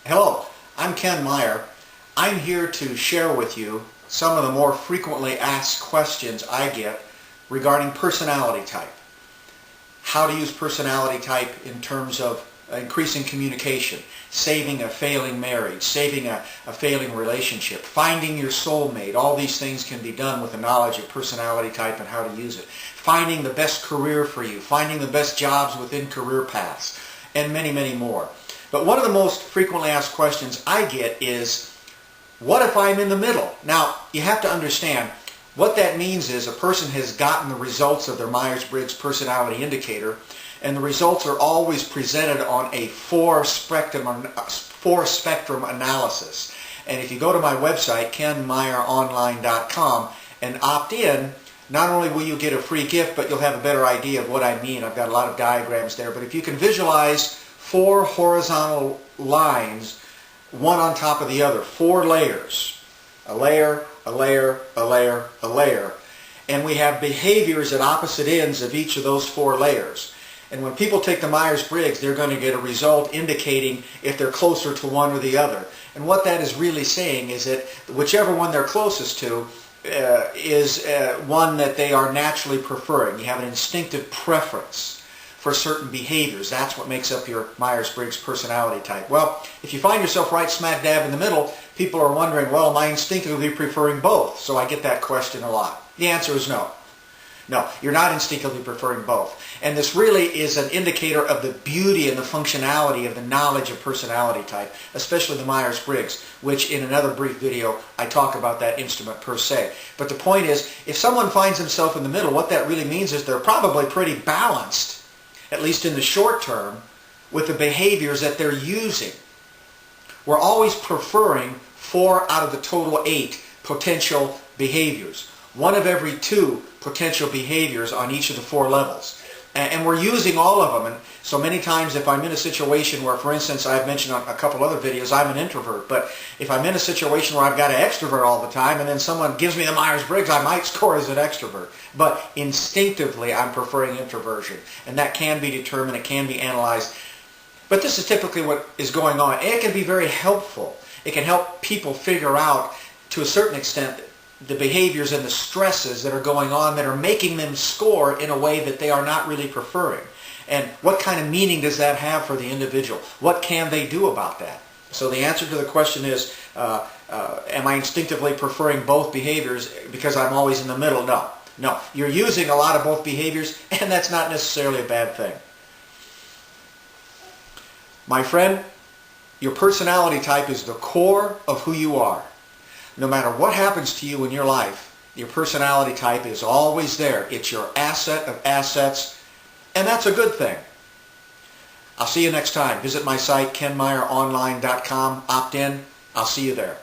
Hello, I'm Ken Meyer. I'm here to share with you some of the more frequently asked questions I get regarding personality type. How to use personality type in terms of increasing communication, saving a failing marriage, saving a failing relationship, finding your soulmate. All these things can be done with the knowledge of personality type and how to use it. Finding the best career for you, finding the best jobs within career paths, and many, many more. But one of the most frequently asked questions I get is, what if I'm in the middle? Now, you have to understand, what that means is a person has gotten the results of their Myers-Briggs personality indicator, and the results are always presented on a four-spectrum analysis. And if you go to my website, kenmeyeronline.com, and opt in, not only will you get a free gift, but you'll have a better idea of what I mean. I've got a lot of diagrams there. But if you can visualize four horizontal lines, one on top of the other, four layers, a layer, a layer, a layer, a layer, and we have behaviors at opposite ends of each of those four layers. And when people take the Myers-Briggs, they're going to get a result indicating if they're closer to one or the other. And what that is really saying is that whichever one they're closest to is one that they are naturally preferring. You have an instinctive preference for certain behaviors. That's what makes up your Myers-Briggs personality type. Well, if you find yourself right smack dab in the middle, people are wondering, well, am I instinctively preferring both? So I get that question a lot. The answer is no. No, you're not instinctively preferring both. And this really is an indicator of the beauty and the functionality of the knowledge of personality type, especially the Myers-Briggs, which in another brief video I talk about that instrument per se. But the point is, if someone finds himself in the middle, what that really means is they're probably pretty balanced, at least in the short term, with the behaviors that they're using. We're always preferring 4 out of the total 8 potential behaviors. One of every 2 potential behaviors on each of the 4 levels. And we're using all of them. And so many times if I'm in a situation where, for instance, I've mentioned on a couple other videos, I'm an introvert. But if I'm in a situation where I've got to extrovert all the time and then someone gives me the Myers-Briggs, I might score as an extrovert. But instinctively, I'm preferring introversion. And that can be determined, it can be analyzed. But this is typically what is going on. And it can be very helpful. It can help people figure out, to a certain extent, the behaviors and the stresses that are going on that are making them score in a way that they are not really preferring. And what kind of meaning does that have for the individual? What can they do about that? So the answer to the question is, am I instinctively preferring both behaviors because I'm always in the middle? No. No. You're using a lot of both behaviors, and that's not necessarily a bad thing. My friend, your personality type is the core of who you are. No matter what happens to you in your life, your personality type is always there. It's your asset of assets, and that's a good thing. I'll see you next time. Visit my site, kenmeyeronline.com. Opt in. I'll see you there.